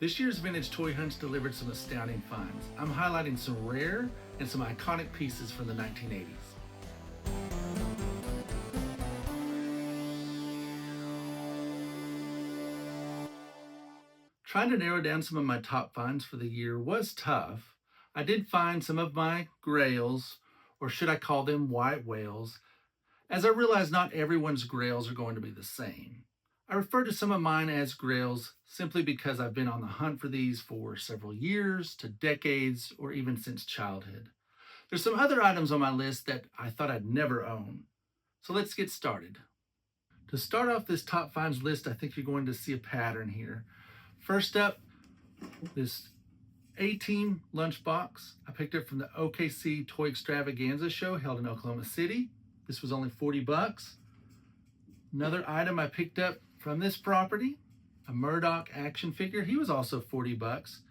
This year's vintage toy hunts delivered some astounding finds. I'm highlighting some rare and some iconic pieces from the 1980s. Trying to narrow down some of my top finds for the year was tough. I did find some of my grails, or should I call them white whales, as I realize not everyone's grails are going to be the same. I refer to some of mine as grails simply because I've been on the hunt for these for several years to decades or even since childhood. There's some other items on my list that I thought I'd never own. So let's get started. To start off this top finds list, I think you're going to see a pattern here. First up, this A-Team lunchbox. I picked it from the OKC Toy Extravaganza show held in Oklahoma City. This was only 40 bucks. Another item I picked up from this property, a Murdoch action figure. He was also 40 bucks.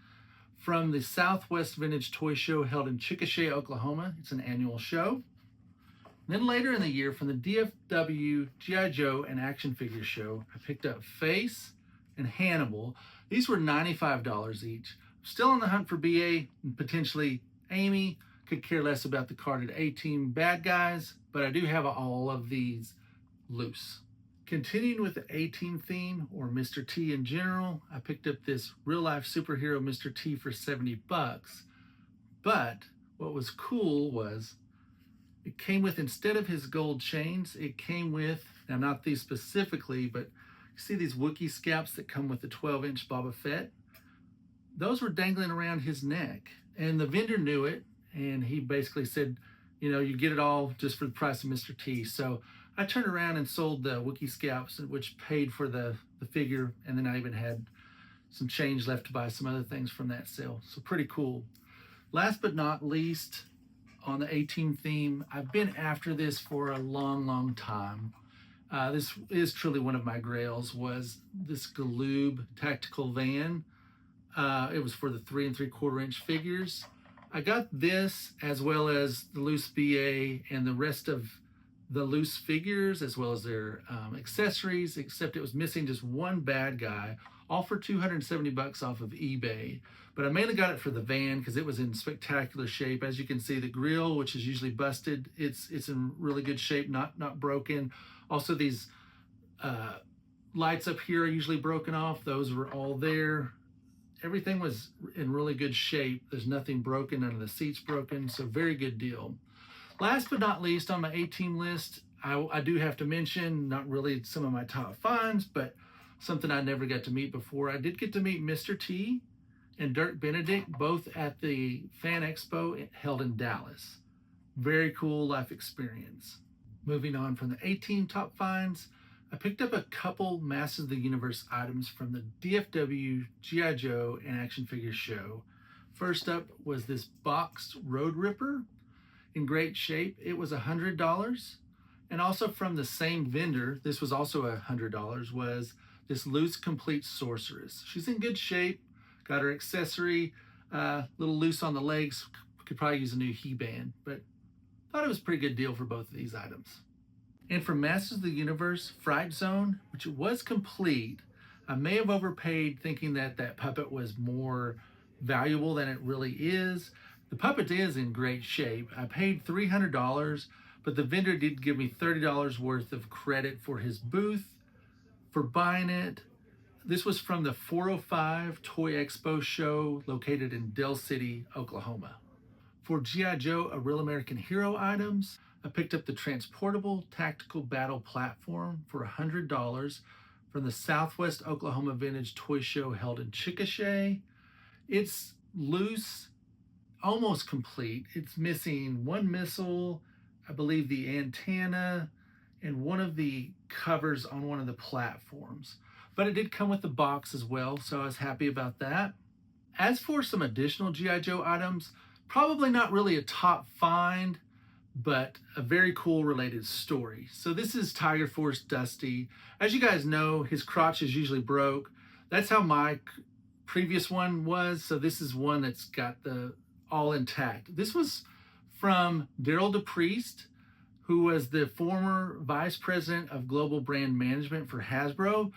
From the Southwest Vintage Toy Show held in Chickasha, Oklahoma. It's an annual show. Then later in the year, from the DFW G.I. Joe and Action Figure Show, I picked up Face and Hannibal. These were $95 each. Still on the hunt for BA and potentially Amy. Could care less about the carded A-Team bad guys, but I do have all of these loose. Continuing with the A-Team theme, or Mr. T in general, I picked up this real-life superhero Mr. T for 70 bucks. But what was cool was it came with, instead of his gold chains, it came with, now not these specifically, but you see these Wookiee scalps that come with the 12-inch Boba Fett? Those were dangling around his neck. And the vendor knew it, and he basically said, you know, you get it all just for the price of Mr. T. So I turned around and sold the Wookiee scalps, which paid for the figure, and then I even had some change left to buy some other things from that sale. So pretty cool. Last but not least, on the A-Team theme, I've been after this for a long time. This is truly one of my grails, was this Galoob tactical van. It was for the 3 3/4 inch figures. I got this as well as the loose BA and the rest of the loose figures as well as their accessories, except it was missing just one bad guy, all for 270 bucks off of eBay. But I mainly got it for the van because it was in spectacular shape. As you can see, the grill, which is usually busted, it's in really good shape, not broken. Also, these lights up here are usually broken off. Those were all there. Everything was in really good shape. There's nothing broken, none of the seats broken, so very good deal. Last but not least on my A-Team list, I do have to mention, not really some of my top finds, but something I never got to meet before. I did get to meet Mr. T and Dirk Benedict, both at the Fan Expo held in Dallas. Very cool life experience. Moving on from the A-Team top finds, I picked up a couple Masters of the Universe items from the DFW G.I. Joe and Action Figure show. First up was this boxed Road Ripper in great shape. It was $100. And also from the same vendor, this was also $100, was this loose complete sorceress. She's in good shape, got her accessory, a little loose on the legs, could probably use a new he-band, but thought it was a pretty good deal for both of these items. And for Masters of the Universe Fright Zone, which was complete, I may have overpaid thinking that that puppet was more valuable than it really is. The puppet is in great shape. I paid $300, but the vendor did give me $30 worth of credit for his booth for buying it. This was from the 405 Toy Expo show located in Del City, Oklahoma. For G.I. Joe, A Real American Hero items, I picked up the transportable tactical battle platform for $100 from the Southwest Oklahoma Vintage Toy Show held in Chickasha. It's loose, almost complete. It's missing one missile, I believe the antenna, and one of the covers on one of the platforms. But it did come with the box as well, so I was happy about that. As for some additional G.I. Joe items, probably not really a top find, but a very cool related story. So this is Tiger Force Dusty. As you guys know, his crotch is usually broke. That's how my previous one was. So this is one that's got the all intact. This was from Daryl DePriest, who was the former vice president of global brand management for Hasbro,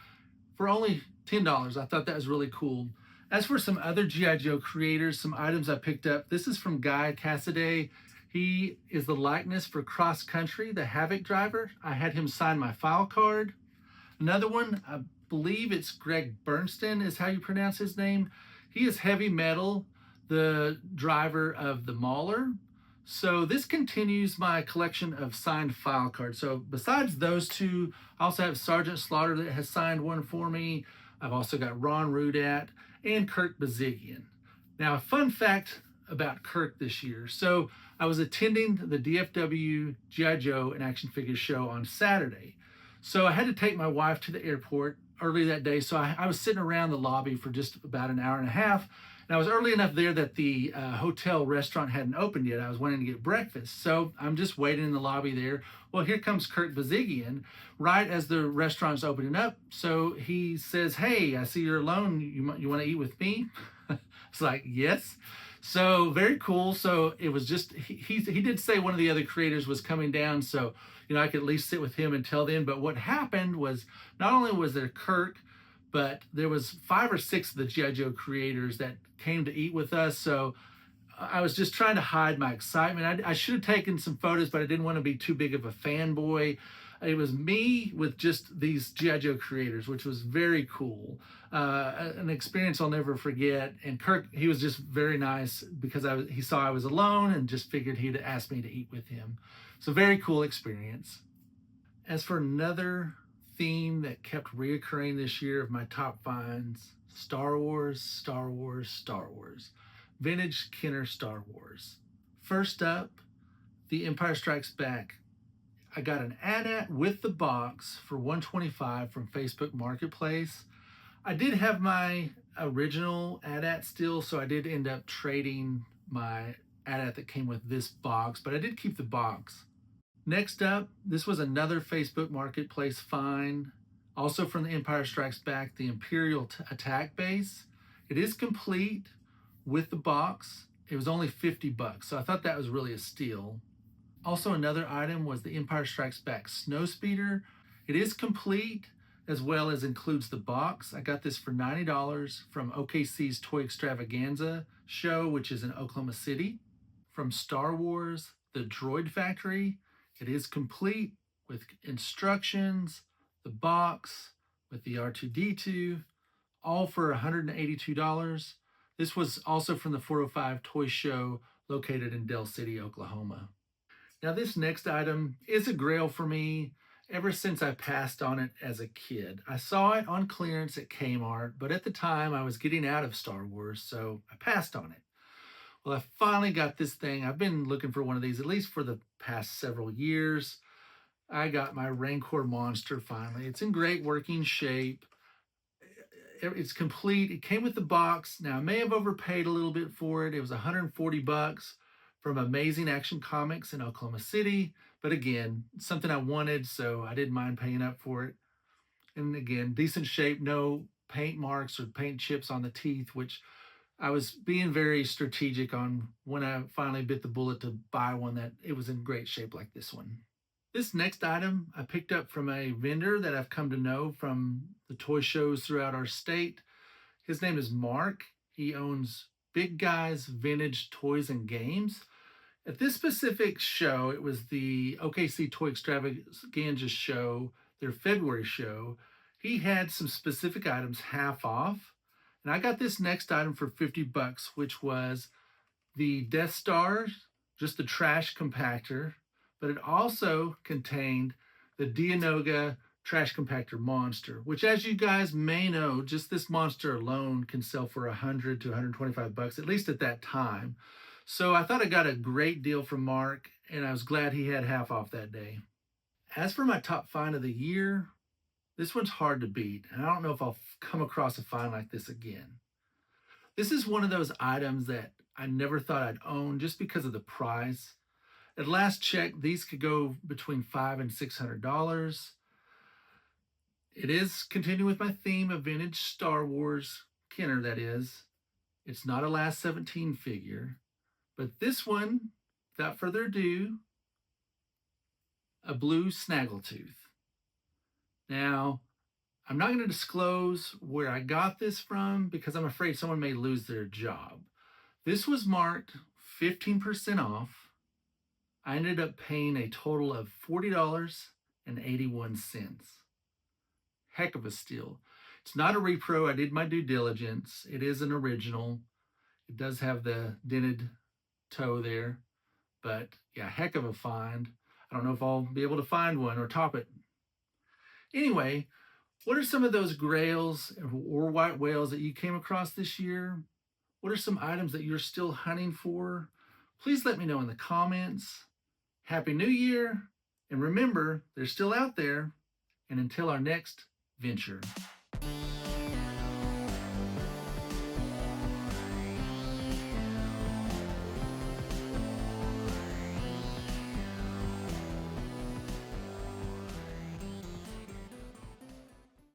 for only $10. I thought that was really cool. As for some other G.I. Joe creators, some items I picked up, this is from Guy Cassaday. He is the likeness for Cross Country, the Havoc driver. I had him sign my file card. Another one, I believe it's Greg Bernstein, is how you pronounce his name. He is heavy metal, the driver of the Mauler. So this continues my collection of signed file cards. So besides those two, I also have Sergeant Slaughter that has signed one for me. I've also got Ron Rudat and Kirk Bazigian. Now, a fun fact about Kirk this year. So I was attending the DFW G.I. Joe and Action Figures show on Saturday. So I had to take my wife to the airport early that day. So I was sitting around the lobby for just about an hour and a half. And I was early enough there that the hotel restaurant hadn't opened yet. I was wanting to get breakfast. So I'm just waiting in the lobby there. Well, here comes Kurt Bazigian right as the restaurant's opening up. So he says, "Hey, I see you're alone. You want to eat with me?" It's like, yes. So very cool. So it was just, he did say one of the other creators was coming down. So, I could at least sit with him until then. But what happened was not only was there Kirk, but there was 5 or 6 of the G.I. Joe creators that came to eat with us. So I was just trying to hide my excitement. I should have taken some photos, but I didn't want to be too big of a fanboy. It was me with just these G.I. Joe creators, which was very cool. An experience I'll never forget. And Kirk, he was just very nice because he saw I was alone and just figured he'd ask me to eat with him. So very cool experience. As for another theme that kept reoccurring this year of my top finds, Star Wars, Star Wars, Star Wars. Vintage Kenner Star Wars. First up, The Empire Strikes Back. I got an AT-AT with the box for $125 from Facebook Marketplace. I did have my original AT-AT still, so I did end up trading my AT-AT that came with this box, but I did keep the box. Next up, this was another Facebook Marketplace find, also from The Empire Strikes Back, the Imperial Attack Base. It is complete with the box. It was only $50, so I thought that was really a steal. Also, another item was the Empire Strikes Back Snowspeeder. It is complete as well as includes the box. I got this for $90 from OKC's Toy Extravaganza show, which is in Oklahoma City. From Star Wars, The Droid Factory. It is complete with instructions, the box with the R2-D2, all for $182. This was also from the 405 Toy Show located in Del City, Oklahoma. Now, this next item is a grail for me ever since I passed on it as a kid. I saw it on clearance at Kmart, but at the time I was getting out of Star Wars, so I passed on it. Well, I finally got this thing. I've been looking for one of these at least for the past several years. I got my Rancor Monster finally. It's in great working shape. It's complete. It came with the box. Now, I may have overpaid a little bit for it. It was $140 from Amazing Action Comics in Oklahoma City. But again, something I wanted, so I didn't mind paying up for it. And again, decent shape, no paint marks or paint chips on the teeth, which I was being very strategic on when I finally bit the bullet to buy one that it was in great shape like this one. This next item I picked up from a vendor that I've come to know from the toy shows throughout our state. His name is Mark. He owns Big Guys Vintage Toys and Games. At this specific show, it was the OKC Toy Extravaganza show, their February show. He had some specific items half off. And I got this next item for $50, which was the Death Star, just the trash compactor, but it also contained the Dianoga trash compactor monster, which, as you guys may know, just this monster alone can sell for $100 to $125, at least at that time. So I thought I got a great deal from Mark, and I was glad he had half off that day. As for my top find of the year, this one's hard to beat, and I don't know if I'll come across a find like this again. This is one of those items that I never thought I'd own just because of the price. At last check, these could go between $500 and $600. It is continuing with my theme of vintage Star Wars, Kenner that is. It's not a Last 17 figure, but this one, without further ado, a blue snaggletooth. Now, I'm not going to disclose where I got this from because I'm afraid someone may lose their job. This was marked 15% off. I ended up paying a total of $40.81. Heck of a steal. It's not a repro. I did my due diligence. It is an original. It does have the dented toe there, but yeah, heck of a find. I don't know if I'll be able to find one or top it. Anyway, what are some of those grails or white whales that you came across this year? What are some items that you're still hunting for? Please let me know in the comments. Happy New Year! And remember, they're still out there. And until our next venture.